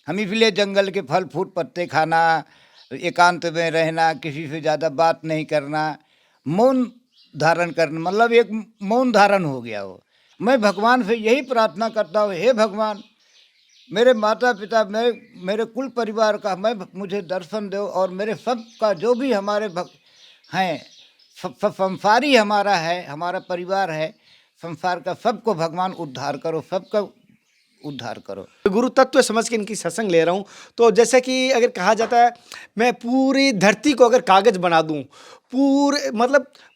हम इसलिए जंगल के फल फूल पत्ते खाना, एकांत में रहना, किसी से ज़्यादा बात नहीं करना, मौन धारण करना, मतलब एक मौन धारण हो गया वो। मैं भगवान से यही प्रार्थना करता हूँ, हे भगवान, मेरे माता पिता, मेरे कुल परिवार का मुझे दर्शन दो, और मेरे सब का जो भी हमारे हैं, सब संसार ही हमारा है, हमारा परिवार है, संसार का सबको भगवान उद्धार करो, सबका उद्धार करो। गुरु तत्व समझ के इनकी सत्संग ले रहा हूँ। तो जैसे कि अगर कहा जाता है, मैं पूरी धरती को अगर कागज बना दूं,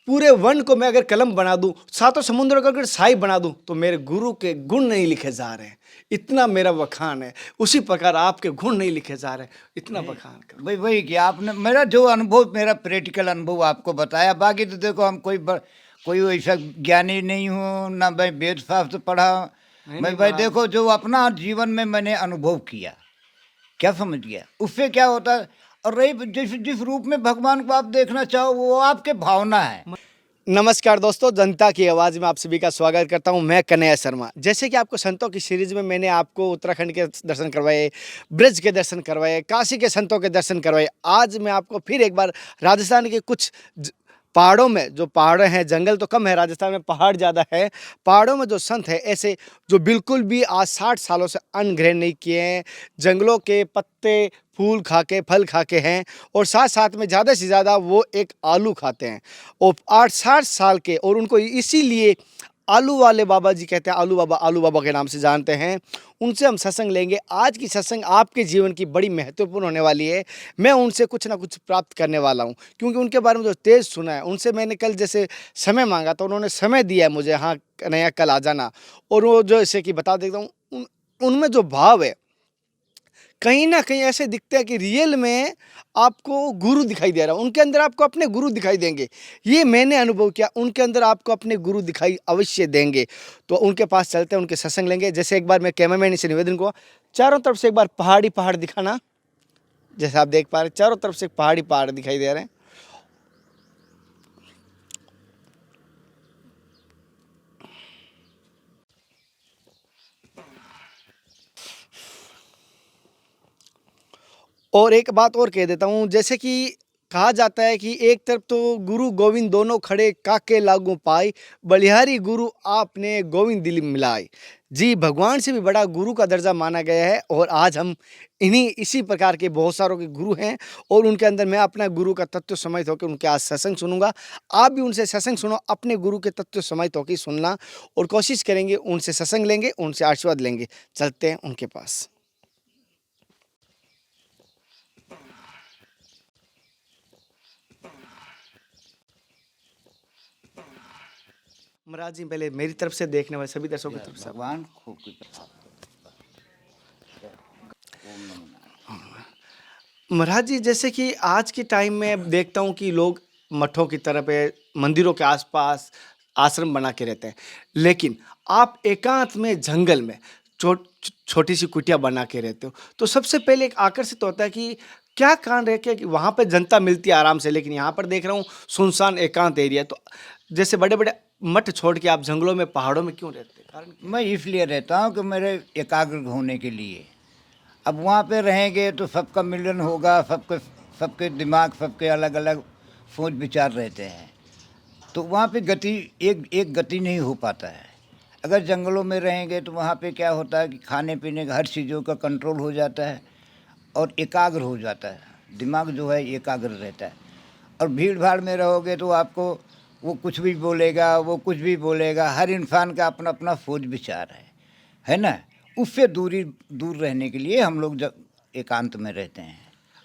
पूरे वन को मैं अगर कलम बना दूं, सातों समुद्रों को अगर स्याही बना दूं, तो मेरे गुरु के गुण नहीं लिखे जा रहे हैं, इतना मेरा बखान है। उसी प्रकार आपके गुण नहीं लिखे जा रहे हैं, इतना बखान करो। भाई वही कि आपने मेरा जो अनुभव, मेरा प्रैक्टिकल अनुभव आपको बताया। बाकी तो देखो, हम कोई वैसा ज्ञानी नहीं हूँ, ना मैं वेद शास्त्र पढ़ा। मैं भाई देखो, जो अपना जीवन में मैंने अनुभव किया, क्या समझ गया, उससे क्या होता है। और रही जिस रूप में भगवान को आप देखना चाहो, वो आपके भावना है। नमस्कार दोस्तों, जनता की आवाज़ में आप सभी का स्वागत करता हूं। मैं कन्हैया शर्मा। जैसे कि आपको संतों की सीरीज में मैंने आपको उत्तराखंड के दर्शन करवाए, ब्रज के दर्शन करवाए, काशी के संतों के दर्शन करवाए। आज मैं आपको फिर एक बार राजस्थान के कुछ पहाड़ों में, जो पहाड़ हैं, जंगल तो कम है, राजस्थान में पहाड़ ज़्यादा है, पहाड़ों में जो संत है ऐसे, जो बिल्कुल भी आज 60 सालों से अन्न ग्रहण नहीं किए हैं, जंगलों के पत्ते फूल खा के, फल खा के हैं, और साथ साथ में ज़्यादा से ज़्यादा वो एक आलू खाते हैं, और 8-60 साल के, और उनको इसीलिए आलू वाले बाबा जी कहते हैं, आलू बाबा के नाम से जानते हैं। उनसे हम सत्संग लेंगे। आज की सत्संग आपके जीवन की बड़ी महत्वपूर्ण होने वाली है। मैं उनसे कुछ ना कुछ प्राप्त करने वाला हूं, क्योंकि उनके बारे में जो तेज सुना है, उनसे मैंने कल जैसे समय मांगा तो उन्होंने समय दिया है मुझे, हाँ नया कल आ जाना। और वो जो जैसे कि बता देता हूँ, उनमें जो भाव है, कहीं ना कहीं ऐसे दिखते हैं कि रियल में आपको गुरु दिखाई दे रहा है, उनके अंदर आपको अपने गुरु दिखाई देंगे। ये मैंने अनुभव किया, उनके अंदर आपको अपने गुरु दिखाई अवश्य देंगे। तो उनके पास चलते हैं, उनके सत्संग लेंगे। जैसे एक बार मैं कैमरामैन से निवेदन को, चारों तरफ से एक बार पहाड़ दिखाना। जैसे आप देख पा रहे हैं, चारों तरफ से पहाड़ दिखाई दे रहे हैं। और एक बात और कह देता हूँ, जैसे कि कहा जाता है कि एक तरफ तो गुरु गोविंद दोनों खड़े, काके लागू पाई, बलिहारी गुरु आपने गोविंद दिल मिलाए। जी, भगवान से भी बड़ा गुरु का दर्जा माना गया है। और आज हम इसी प्रकार के बहुत सारों के गुरु हैं, और उनके अंदर मैं अपना गुरु का तत्व समाहित होकर उनके आज सत्संग सुनूंगा। आप भी उनसे सत्संग सुनो, अपने गुरु के तत्व समाहित होकर सुनना, और कोशिश करेंगे उनसे सत्संग लेंगे, उनसे आशीर्वाद लेंगे। चलते हैं उनके पास। महाराज जी, पहले मेरी तरफ से देखने वाले सभी दर्शकों की तरफ से भगवान खूब महाराज जी, जैसे कि आज के टाइम में देखता हूँ कि लोग मठों की तरफ है, मंदिरों के आसपास आश्रम बना के रहते हैं, लेकिन आप एकांत में जंगल में छोटी सी कुटिया बना के रहते हो। तो सबसे पहले एक आकर्षित होता है कि क्या कारण है कि वहाँ पे जनता मिलती है आराम से, लेकिन यहाँ पर देख रहा हूँ सुनसान एकांत एरिया। तो जैसे बड़े बड़े मठ छोड़ के आप जंगलों में, पहाड़ों में क्यों रहते हैं? कारण मैं इसलिए रहता हूँ कि मेरे एकाग्र होने के लिए। अब वहाँ पे रहेंगे तो सबका मिलन होगा, सबके दिमाग, सबके अलग अलग सोच विचार रहते हैं, तो वहाँ पे गति एक गति नहीं हो पाता है। अगर जंगलों में रहेंगे तो वहाँ पे क्या होता है कि खाने पीने का हर चीज़ों का कंट्रोल हो जाता है, और एकाग्र हो जाता है, दिमाग जो है एकाग्र रहता है। और भीड़ भाड़ में रहोगे तो आपको वो कुछ भी बोलेगा, वो कुछ भी बोलेगा। हर इंसान का अपना अपना सोच विचार है ना। उससे दूर रहने के लिए हम लोग जब एकांत में रहते हैं।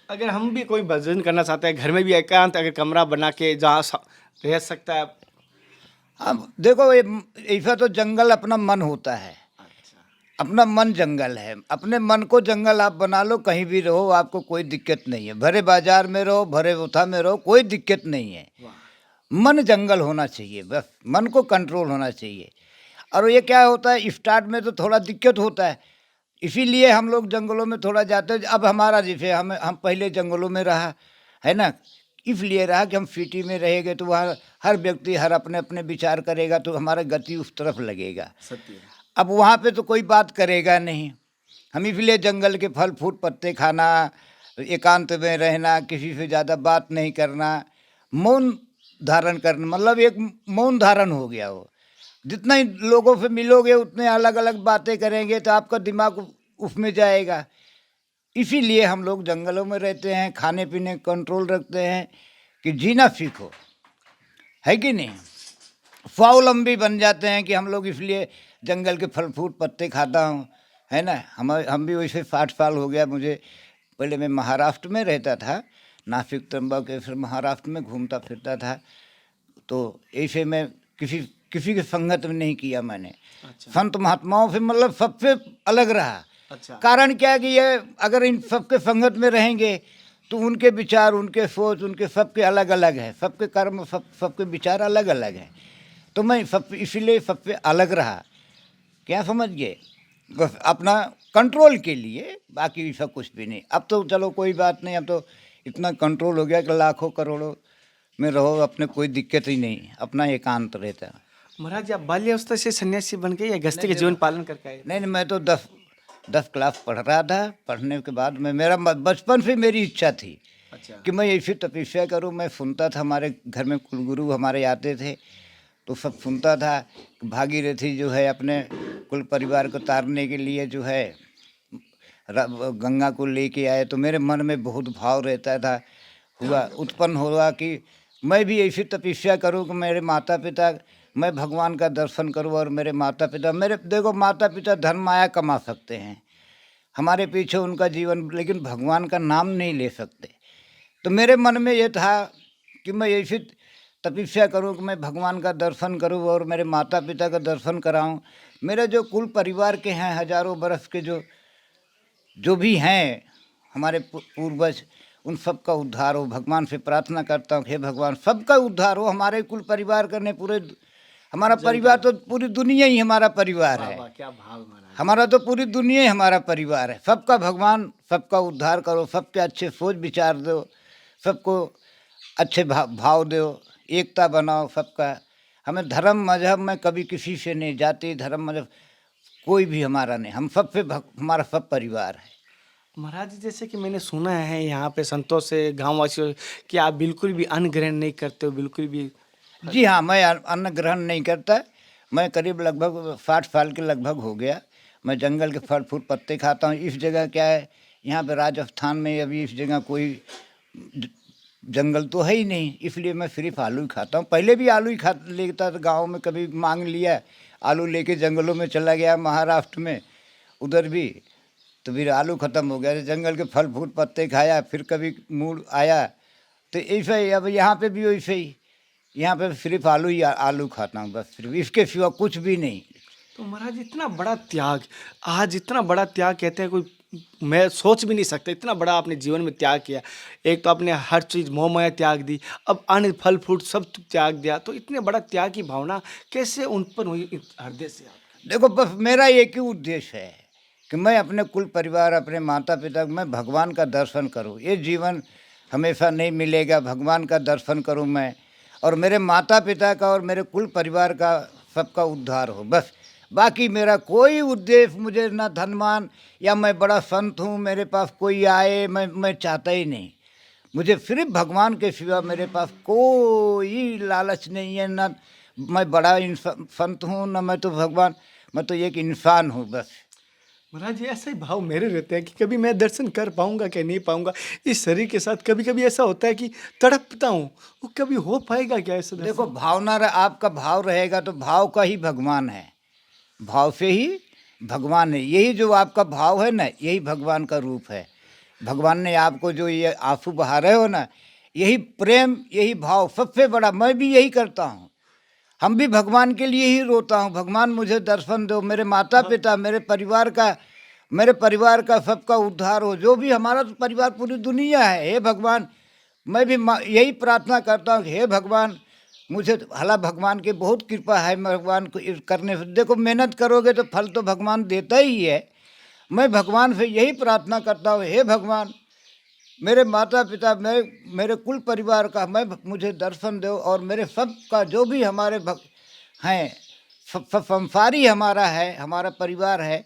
अगर हम भी कोई भजन करना चाहते हैं, घर में भी एकांत अगर कमरा बना के जहाँ रह सकता है। अब देखो, ऐसा तो जंगल अपना मन होता है। अपना मन जंगल है, अपने मन को जंगल आप बना लो, कहीं भी रहो, आपको कोई दिक्कत नहीं है। भरे बाजार में रहो, भरे उठा में रहो, कोई दिक्कत नहीं है। मन जंगल होना चाहिए, बस मन को कंट्रोल होना चाहिए। और ये क्या होता है, स्टार्ट में तो थोड़ा दिक्कत होता है, इसीलिए हम लोग जंगलों में थोड़ा जाते हैं। अब हमारा जैसे हम पहले जंगलों में रहा है ना, इसलिए रहा कि हम सिटी में रहेंगे तो वहाँ हर व्यक्ति हर अपने अपने विचार करेगा, तो हमारा गति उस तरफ लगेगा। सत्य। अब वहाँ पे तो कोई बात करेगा नहीं, हम इसलिए जंगल के फल फूल पत्ते खाना, एकांत में रहना, किसी से ज़्यादा बात नहीं करना, मौन धारण करना, मतलब एक मौन धारण हो गया वो। जितना ही लोगों से मिलोगे उतने अलग अलग बातें करेंगे तो आपका दिमाग उसमें जाएगा। इसीलिए हम लोग जंगलों में रहते हैं, खाने पीने कंट्रोल रखते हैं कि जीना सीखो, है कि नहीं। स्वावलंबी बन जाते हैं कि हम लोग इसलिए जंगल के फल फूल पत्ते खाता हूँ, है ना। हम भी वैसे 60 साल हो गया मुझे। पहले मैं महाराष्ट्र में रहता था, नासिक त्र्यंबकेश्वर महाराष्ट्र में घूमता फिरता था। तो ऐसे में किसी किसी की संगत में नहीं किया मैंने। अच्छा। संत महात्माओं से मतलब सबसे अलग रहा। अच्छा। कारण क्या है कि ये अगर इन सबके संगत में रहेंगे तो उनके विचार, उनके सोच, उनके सबके अलग अलग है, सबके कर्म, सबके विचार अलग अलग है। तो मैं सब इसीलिए सबसे अलग रहा। क्या समझ गए, बस अपना कंट्रोल के लिए, बाकी सब कुछ भी नहीं। अब तो चलो कोई बात नहीं, अब तो इतना कंट्रोल हो गया कि लाखों करोड़ों में रहो, अपने कोई दिक्कत ही नहीं, अपना एकांत रहता है। महाराज आप बाल्यावस्था से सन्यासी बन गए या गृहस्थी के जीवन पालन करके आए? नहीं, मैं तो 10 क्लास पढ़ रहा था। पढ़ने के बाद में मेरा बचपन से मेरी इच्छा थी अच्छा। कि मैं ऐसी तपस्या करूं। मैं सुनता था, हमारे घर में कुलगुरु हमारे आते थे तो सब सुनता था। भागीरथी जो है अपने कुल परिवार को तारने के लिए जो है गंगा को लेके आए, तो मेरे मन में बहुत भाव रहता था, उत्पन्न हुआ कि मैं भी ऐसी तपस्या करूं कि मेरे माता पिता, मैं भगवान का दर्शन करूं और मेरे माता पिता, मेरे देखो माता पिता धन माया कमा सकते हैं हमारे पीछे उनका जीवन, लेकिन भगवान का नाम नहीं ले सकते। तो मेरे मन में ये था कि मैं ऐसी तपस्या करूं कि मैं भगवान का दर्शन करूं और मेरे माता पिता का दर्शन कराऊं। मेरे जो कुल परिवार के हैं, हजारों बरस के जो भी हैं हमारे पूर्वज, उन सब का उद्धार हो। भगवान से प्रार्थना करता हूँ, हे भगवान सबका उद्धार हो। हमारे कुल परिवार करने पूरे, हमारा परिवार तो पूरी दुनिया ही हमारा परिवार है। क्या भाव महाराज। हमारा तो पूरी दुनिया ही हमारा परिवार है। सबका भगवान, सबका उद्धार करो, सबके अच्छे सोच विचार दो, सबको अच्छे भाव दो, एकता बनाओ सबका। हमें धर्म मजहब में कभी किसी से नहीं, जाति धर्म मजहब कोई भी हमारा नहीं, हम सब पे हमारा सब परिवार है। महाराज जी जैसे कि मैंने सुना है यहाँ पे संतों से, गाँव वासियों कि आप बिल्कुल भी अन्न ग्रहण नहीं करते हो, बिल्कुल भी। जी हाँ, मैं अन्न ग्रहण नहीं करता। मैं करीब लगभग 60 साल के लगभग हो गया। मैं जंगल के फल फूल पत्ते खाता हूँ। इस जगह क्या है, यहाँ पे राजस्थान में अभी इस जगह कोई जंगल तो है ही नहीं, इसलिए मैं सिर्फ आलू ही खाता हूँ। पहले भी आलू ही खा लेता था, गाँव में कभी मांग लिया, आलू लेके जंगलों में चला गया, महाराष्ट्र में उधर भी, तो फिर आलू ख़त्म हो गया। जंगल के फल फूल पत्ते खाया, फिर कभी मूड आया, तो ऐसा ही अब यहाँ पे भी वैसे ही, यहाँ पे सिर्फ आलू खाता हूँ बस, सिर्फ इसके सिवा कुछ भी नहीं। तो महाराज इतना बड़ा त्याग, आज इतना बड़ा त्याग कहते हैं कोई, मैं सोच भी नहीं सकता इतना बड़ा आपने जीवन में त्याग किया। एक तो आपने हर चीज़ मोह माया त्याग दी, अब अन्न फल फ्रूट सब त्याग दिया, तो इतने बड़ा त्याग की भावना कैसे उत्पन्न हुई हृदय से आप? देखो बस मेरा एक ही उद्देश्य है कि मैं अपने कुल परिवार, अपने माता पिता, मैं भगवान का दर्शन करूं। ये जीवन हमेशा नहीं मिलेगा, भगवान का दर्शन करूं मैं, और मेरे माता पिता का और मेरे कुल परिवार का सबका उद्धार हो बस। बाकी मेरा कोई उद्देश्य, मुझे ना धनवान या मैं बड़ा संत हूँ मेरे पास कोई आए, मैं चाहता ही नहीं। मुझे सिर्फ भगवान के सिवा मेरे पास कोई लालच नहीं है। ना मैं बड़ा संत हूँ, ना मैं तो भगवान, मैं तो एक इंसान हूँ बस। महाराज ये ऐसा ही भाव मेरे रहते हैं कि कभी मैं दर्शन कर पाऊंगा कि नहीं पाऊंगा इस शरीर के साथ। कभी कभी ऐसा होता है कि तड़पता हूँ, वो कभी हो पाएगा क्या ऐसा दर्शन? देखो भावना आपका भाव रहेगा तो भाव का ही भगवान है, भाव से ही भगवान है। यही जो आपका भाव है ना, यही भगवान का रूप है। भगवान ने आपको जो ये आंसू बहा रहे हो ना, यही प्रेम, यही भाव सबसे बड़ा। मैं भी यही करता हूँ, हम भी भगवान के लिए ही रोता हूँ, भगवान मुझे दर्शन दो, मेरे माता पिता, मेरे परिवार का सबका उद्धार हो। जो भी हमारा तो परिवार पूरी दुनिया है, हे भगवान। मैं भी यही प्रार्थना करता हूँ, हे भगवान मुझे, हालांकि भगवान की बहुत कृपा है, भगवान को करने से, देखो मेहनत करोगे तो फल तो भगवान देता ही है। मैं भगवान से यही प्रार्थना करता हूँ, हे भगवान मेरे माता पिता, मेरे कुल परिवार का मुझे दर्शन दो, और मेरे सब का जो भी हमारे हैं, सब संसारी हमारा है, हमारा परिवार है,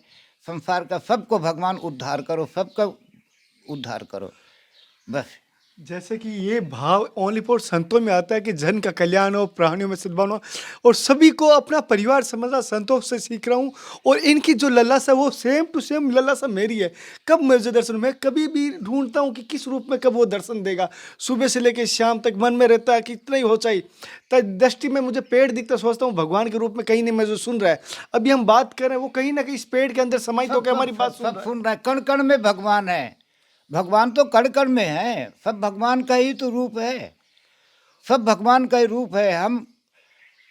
संसार का सबको भगवान उद्धार करो, सबका उद्धार करो बस। जैसे कि ये भाव ओनली फॉर संतों में आता है कि जन का कल्याण हो, प्राणियों में सद्भावना हो और सभी को अपना परिवार समझना, संतों से सीख रहा हूँ। और इनकी जो ललासा वो सेम टू सेम ललासा मेरी है। कब मुझे दर्शन, मैं कभी भी ढूंढता हूँ कि किस रूप में कब वो दर्शन देगा। सुबह से लेकर शाम तक मन में रहता है कि इतना ही हो चाहिए। दृष्टि में मुझे पेड़ दिखता, सोचता हूँ भगवान के रूप में कहीं नहीं, मैं जो सुन रहा है अभी हम बात कर रहे हैं वो कहीं ना कहीं इस पेड़ के अंदर समाहित होकर हमारी बात सुन रहा है। कण कण में भगवान है, भगवान तो कण कण में है, सब भगवान का ही तो रूप है, सब भगवान का ही रूप है।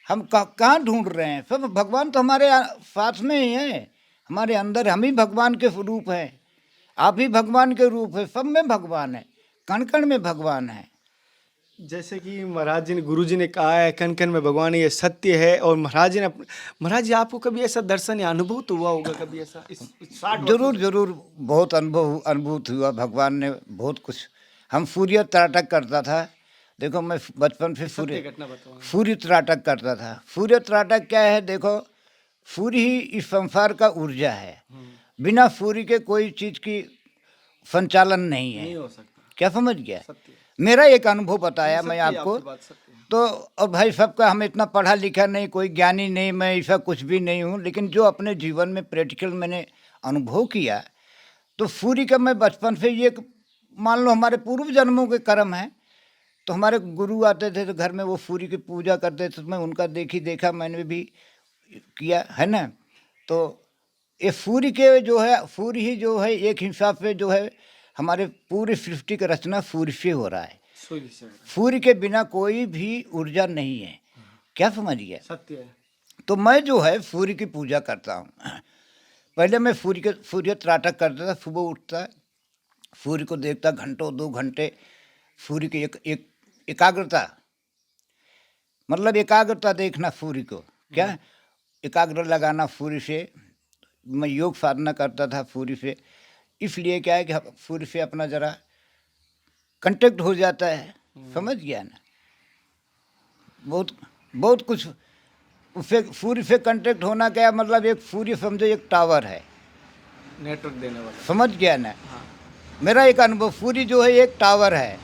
हम कहाँ ढूंढ रहे हैं, सब भगवान तो हमारे साथ में ही है, हमारे अंदर। हम ही भगवान के रूप हैं, आप ही भगवान के रूप है, सब में भगवान है, कण कण में भगवान है। जैसे कि महाराज जी ने, गुरु जी ने कहा है कण कण में भगवान, ये सत्य है। और महाराज जी ने, महाराज जी आपको कभी ऐसा दर्शन या अनुभव तो हुआ होगा कभी ऐसा इस 60 जरूर जरूर, बहुत अनुभूत हुआ। भगवान ने बहुत कुछ, हम सूर्य त्राटक करता था। देखो मैं बचपन से सूर्य त्राटक करता था। सूर्य त्राटक क्या है, देखो सूर्य ही इस संसार का ऊर्जा है, बिना सूर्य के कोई चीज की संचालन नहीं है, नहीं हो सकता। क्या समझ गया? मेरा एक अनुभव बताया मैं आपको तो। और भाई सबका, हम इतना पढ़ा लिखा नहीं, कोई ज्ञानी नहीं, मैं ऐसा कुछ भी नहीं हूँ, लेकिन जो अपने जीवन में प्रैक्टिकल मैंने अनुभव किया, तो सूर्य का मैं बचपन से ये मान लो हमारे पूर्व जन्मों के कर्म हैं। तो हमारे गुरु आते थे तो घर में वो सूर्य की पूजा करते थे, तो मैं उनका देखा मैंने भी किया है ना। तो ये सूर्य के जो है, सूर्य ही जो है एक हिसाब से जो है हमारे पूरी सृष्टि का रचना सूर्य से हो रहा है। सूर्य के बिना कोई भी ऊर्जा नहीं है, क्या समझ गया? सत्य है। तो मैं जो है सूर्य की पूजा करता हूँ। पहले मैं सूर्य त्राटक करता था, सुबह उठता, सूर्य को देखता घंटों 2 घंटे, सूर्य की एक एकाग्रता, मतलब एकाग्रता देखना सूर्य को, क्या एकाग्र लगाना सूर्य से। मैं योग साधना करता था सूर्य से, इसलिए क्या है कि सूर्य से अपना जरा कांटेक्ट हो जाता है, समझ गया ना। बहुत कुछ उससे, सूर्य से कांटेक्ट होना क्या मतलब, एक सूर्य समझो एक टावर है, नेटवर्क देने वाला, समझ गया ना। हाँ। मेरा एक अनुभव, सूर्य जो है एक टावर है,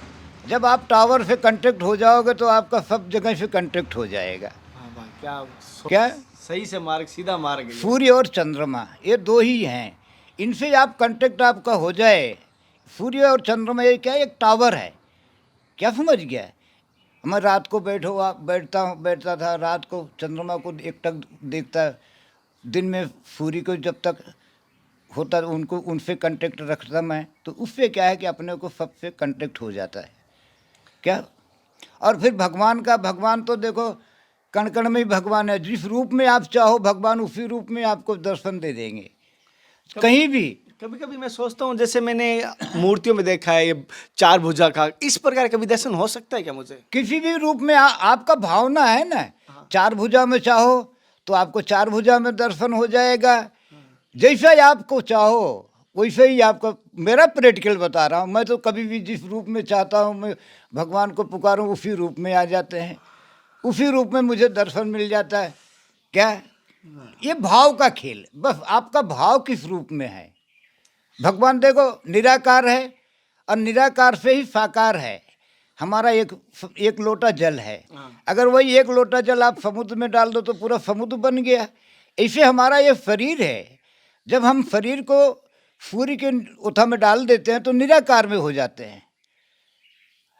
जब आप टावर से कांटेक्ट हो जाओगे तो आपका सब जगह से कांटेक्ट हो जाएगा। हाँ भाई, क्या सही से मार्ग, सीधा मार्ग है। सूर्य और चंद्रमा ये 2 ही हैं, इनसे आप कांटेक्ट आपका हो जाए। सूर्य और चंद्रमा ये क्या, एक टावर है, क्या समझ गया? मैं रात को बैठता था, रात को चंद्रमा को एकटक देखता, दिन में सूर्य को जब तक होता उनको उनसे कांटेक्ट रखता मैं, तो उससे क्या है कि अपने को सबसे कांटेक्ट हो जाता है, क्या। और फिर भगवान तो देखो कण कण में ही भगवान है, जिस रूप में आप चाहो भगवान उसी रूप में आपको दर्शन दे देंगे कहीं भी। कभी कभी मैं सोचता हूँ, जैसे मैंने मूर्तियों में देखा है ये 4 भुजा का, इस प्रकार कभी दर्शन हो सकता है क्या मुझे? किसी भी रूप में आपका भावना है ना। 4 भुजा में चाहो तो आपको 4 भुजा में दर्शन हो जाएगा, जैसा ही आपको चाहो वैसे ही आपको। मेरा प्रैक्टिकल बता रहा हूँ, मैं तो कभी भी जिस रूप में चाहता हूँ मैं भगवान को पुकारूँ उसी रूप में आ जाते हैं, उसी रूप में मुझे दर्शन मिल जाता है, क्या। ये भाव का खेल, बस आपका भाव किस रूप में है। भगवान देखो निराकार है, और निराकार से ही साकार है। हमारा एक लोटा जल है, अगर वही एक लोटा जल आप समुद्र में डाल दो तो पूरा समुद्र बन गया। ऐसे हमारा ये शरीर है, जब हम शरीर को सूर्य के ओथा में डाल देते हैं तो निराकार में हो जाते हैं,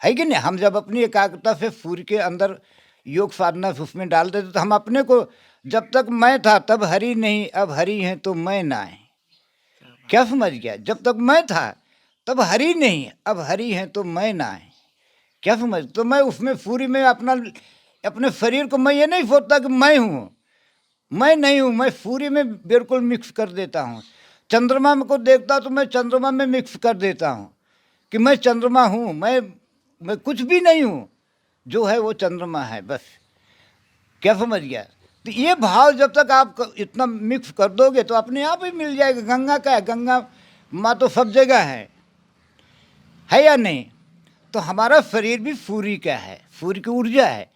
है कि नहीं। हम जब अपनी एकाग्रता से सूर्य के अंदर योग साधना उसमें डाल देते तो हम अपने को, जब तक मैं था तब हरि नहीं, अब हरि हैं तो मैं ना है, क्या समझ गया। जब तक मैं था तब हरि नहीं, अब हरि हैं तो मैं ना है, क्या समझ। तो मैं उसमें सूर्य में अपने शरीर को, मैं ये नहीं सोचता कि मैं हूँ, मैं नहीं हूँ, मैं सूर्य में बिल्कुल मिक्स कर देता हूँ। चंद्रमा को देखता तो मैं चंद्रमा में मिक्स कर देता हूँ कि मैं चंद्रमा हूँ, मैं कुछ भी नहीं हूँ, जो है वो चंद्रमा है, बस, क्या समझ गया। तो ये भाव जब तक आप इतना मिक्स कर दोगे तो अपने आप ही मिल जाएगा। गंगा का है, गंगा माँ तो सब जगह है या नहीं। तो हमारा शरीर भी सूर्य का है, सूर्य की ऊर्जा है।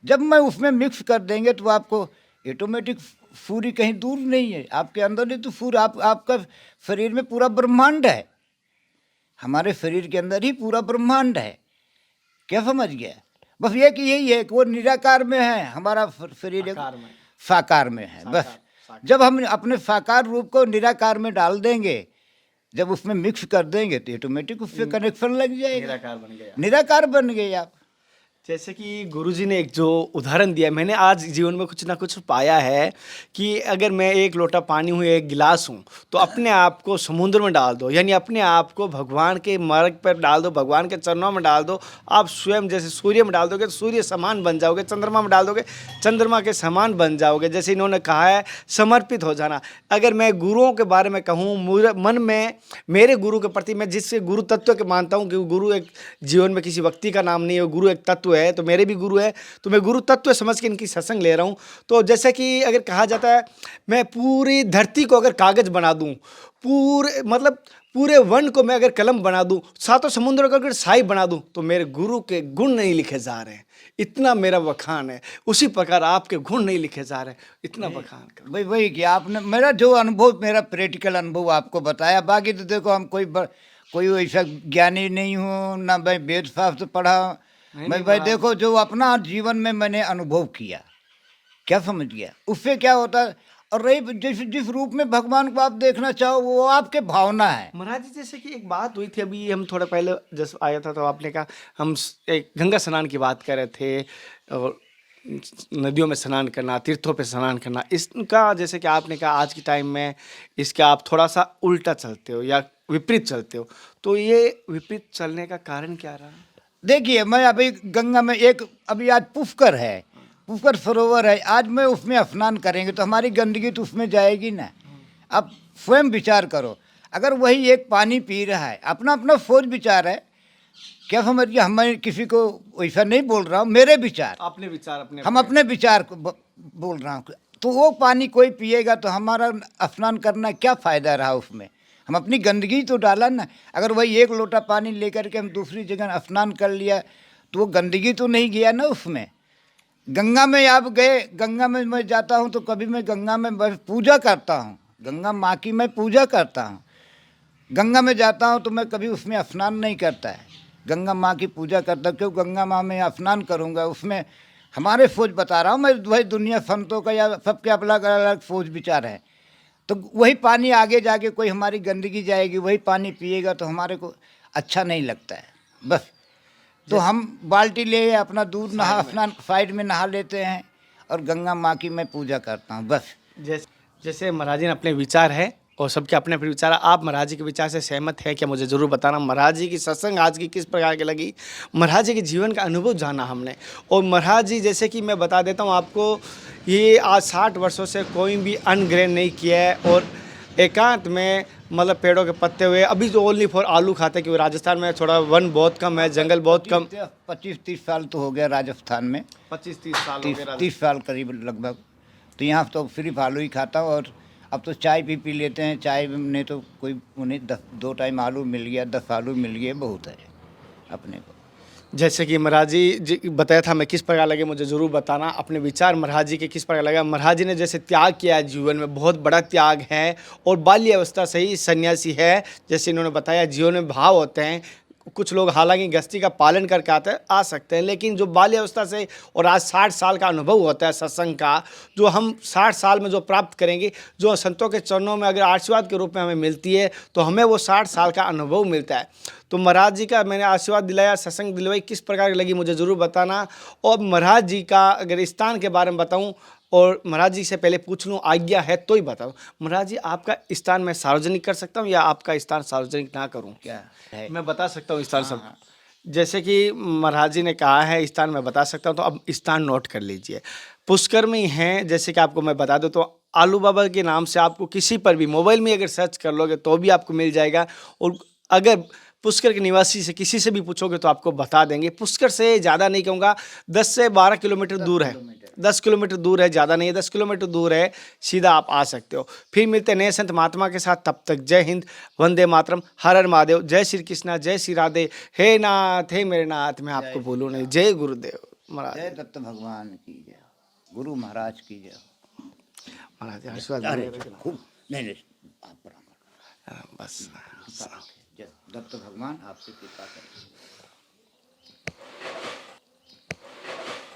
जब मैं उसमें मिक्स कर देंगे तो आपको ऑटोमेटिक सूर्य कहीं दूर नहीं है, आपके अंदर ही तो सूर्य, आपका शरीर में पूरा ब्रह्मांड है, हमारे शरीर के अंदर ही पूरा ब्रह्मांड है। क्या समझ गया? बस ये कि यही है कि वो निराकार में है, हमारा शरीर साकार में है। बस जब हम अपने साकार रूप को निराकार में डाल देंगे, जब उसमें मिक्स कर देंगे तो ऑटोमेटिक उससे कनेक्शन लग जाएगा, निराकार बन गया। निराकार बन गए आप। जैसे कि गुरुजी ने एक जो उदाहरण दिया, मैंने आज जीवन में कुछ ना कुछ पाया है कि अगर मैं एक लोटा पानी हूँ, एक गिलास हूँ, तो अपने आप को समुद्र में डाल दो, यानी अपने आप को भगवान के मार्ग पर डाल दो, भगवान के चरणों में डाल दो। आप स्वयं जैसे सूर्य में डाल दोगे तो सूर्य समान बन जाओगे, चंद्रमा में डाल दोगे चंद्रमा के समान बन जाओगे। जैसे इन्होंने कहा है समर्पित हो जाना। अगर मैं गुरुओं के बारे में कहूँ, मन में मेरे गुरु के प्रति, मैं जिससे गुरु तत्व के मानता हूँ कि गुरु एक जीवन में किसी व्यक्ति का नाम नहीं है, गुरु एक तत्व है, तो मेरे भी गुरु है, तो मैं गुरु तत्व समझ के इनकी सत्संग ले रहा हूँ। तो जैसे कि अगर कहा जाता है, मैं पूरी धरती को अगर कागज बना दूँ, पूरे वन को मैं अगर कलम बना दूँ, सातों समुद्रों को अगर स्याही बना दूँ, तो मेरे गुरु के गुण नहीं लिखे जा रहे हैं, इतना मेरा बखान है। उसी प्रकार आपके गुण नहीं लिखे जा रहे हैं, इतना बखान कर। भाई वही कि आपने मेरा जो अनुभव, मेरा प्रैक्टिकल अनुभव आपको बताया। बाकी तो देखो हम कोई वैसा ज्ञानी नहीं हूँ, ना भाई वेद शास्त्र पढ़ा। मैं भाई देखो जो अपना जीवन में मैंने अनुभव किया, क्या समझ गया, उससे क्या होता है। और रही जिस रूप में भगवान को आप देखना चाहो, वो आपके भावना है। महाराज जी, जैसे कि एक बात हुई थी अभी, हम थोड़ा पहले जब आया था तो आपने कहा, हम एक गंगा स्नान की बात कर रहे थे, और नदियों में स्नान करना, तीर्थों पे स्नान करना, इसका जैसे कि आपने कहा आज के टाइम में इसका आप थोड़ा सा उल्टा चलते हो या विपरीत चलते हो, तो ये विपरीत चलने का कारण क्या रहा? देखिए, मैं अभी गंगा में अभी आज पुष्कर है, पुष्कर सरोवर है, आज मैं उसमें स्नान करेंगे तो हमारी गंदगी तो उसमें जाएगी ना। अब स्वयं विचार करो, अगर वही एक पानी पी रहा है, अपना अपना सोच विचार है, क्या समझ गया। मैं किसी को वैसा नहीं बोल रहा हूँ, मेरे विचार, अपने विचार अपने, हम अपने विचार को बोल रहा हूँ। तो वो पानी कोई पिएगा तो हमारा स्नान करना क्या फ़ायदा रहा उसमें, हम अपनी गंदगी तो डाला ना। अगर वही एक लोटा पानी लेकर के हम दूसरी जगह स्नान कर लिया तो वो गंदगी तो नहीं गया ना उसमें। गंगा में आप गए, गंगा में मैं जाता हूँ तो कभी मैं गंगा में पूजा करता हूँ, गंगा माँ की मैं पूजा करता हूँ। गंगा में जाता हूँ तो मैं कभी उसमें स्नान नहीं करता है, गंगा माँ की पूजा करता हूँ। क्यों गंगा माँ में स्नान करूँगा, उसमें हमारे सोच बता रहा हूँ मैं, वही दुनिया संतों का या सबके अलग अलग सोच विचार है। तो वही पानी आगे जाके कोई हमारी गंदगी जाएगी, वही पानी पिएगा तो हमारे को अच्छा नहीं लगता है। बस तो हम बाल्टी ले अपना दूध नहा स्नान साइड में नहा लेते हैं और गंगा माँ की मैं पूजा करता हूँ बस। जैसे महाराज जी ने अपने विचार है और सबके अपने अपने विचार, आप महाराज जी के विचार से सहमत है क्या, मुझे ज़रूर बताना। महाराज जी की सत्संग आज की किस प्रकार की लगी, महाराज जी के जीवन का अनुभव जाना हमने। और महाराज जी जैसे कि मैं बता देता हूँ आपको, ये आज 60 वर्षों से कोई भी अन्न ग्रहण नहीं किया है, और एकांत में मतलब पेड़ों के पत्ते हुए, अभी तो ओनली फॉर आलू खाते, क्योंकि राजस्थान में थोड़ा वन बहुत कम है, जंगल बहुत कम। 25-30 साल तो हो गया राजस्थान में, 25-30 साल हो गए, 30 साल करीब लगभग। तो यहाँ तो सिर्फ आलू ही खाता हूँ, और अब तो चाय भी पी लेते हैं। चाय में तो कोई उन्हें 2 टाइम आलू मिल गया, 10 आलू मिल गए, बहुत है अपने को। जैसे कि महाराज जी बताया था, मैं किस प्रकार लगे मुझे ज़रूर बताना अपने विचार महाराज जी के किस प्रकार लगा। महाराज जी ने जैसे त्याग किया है जीवन में, बहुत बड़ा त्याग है, और बाल्य अवस्था से ही सन्यासी है। जैसे इन्होंने बताया जीवन में भाव होते हैं, कुछ लोग हालांकि गृहस्थी का पालन करके आ सकते हैं, लेकिन जो बाल्य अवस्था से और आज 60 साल का अनुभव होता है सत्संग का, जो हम 60 साल में जो प्राप्त करेंगे, जो संतों के चरणों में अगर आशीर्वाद के रूप में हमें मिलती है, तो हमें वो 60 साल का अनुभव मिलता है। तो महाराज जी का मैंने आशीर्वाद दिलाया, सत्संग दिलवाई, किस प्रकार की लगी मुझे ज़रूर बताना। और महाराज जी का अगर स्थान के बारे में बताऊँ, और महाराज जी से पहले पूछ लूँ, आज्ञा है तो ही बताओ महाराज जी, आपका स्थान मैं सार्वजनिक कर सकता हूँ या आपका स्थान सार्वजनिक ना करूँ? क्या है, मैं बता सकता हूँ स्थान सब। जैसे कि महाराज जी ने कहा है स्थान मैं बता सकता हूँ, तो अब स्थान नोट कर लीजिए। पुष्कर में ही हैं, जैसे कि आपको मैं बता दूँ तो आलू बाबा के नाम से आपको किसी पर भी मोबाइल में अगर सर्च कर लोगे तो भी आपको मिल जाएगा। और अगर पुष्कर के निवासी से किसी से भी पूछोगे तो आपको बता देंगे। पुष्कर से ज़्यादा नहीं कहूँगा, 10 से 12 किलोमीटर दूर है, 10 किलोमीटर दूर है, ज़्यादा नहीं है, 10 किलोमीटर दूर है, सीधा आप आ सकते हो। फिर मिलते हैं नए संत महात्मा के साथ, तब तक जय हिंद, वंदे मातरम, हर हर महादेव, जय श्री कृष्णा, जय श्री राधे, हे नाथ हे मेरे नाथ, मैं आपको बोलूँ नहीं, जय गुरुदेव महाराज, जय दत्त भगवान की जय, गुरु महाराज की जय। महाराज जी, आशीर्वाद अरे मिलेगा ना? खूब नहीं नहीं आप प्रणाम करो। बस जब तब भगवान आपसे कृपा करें।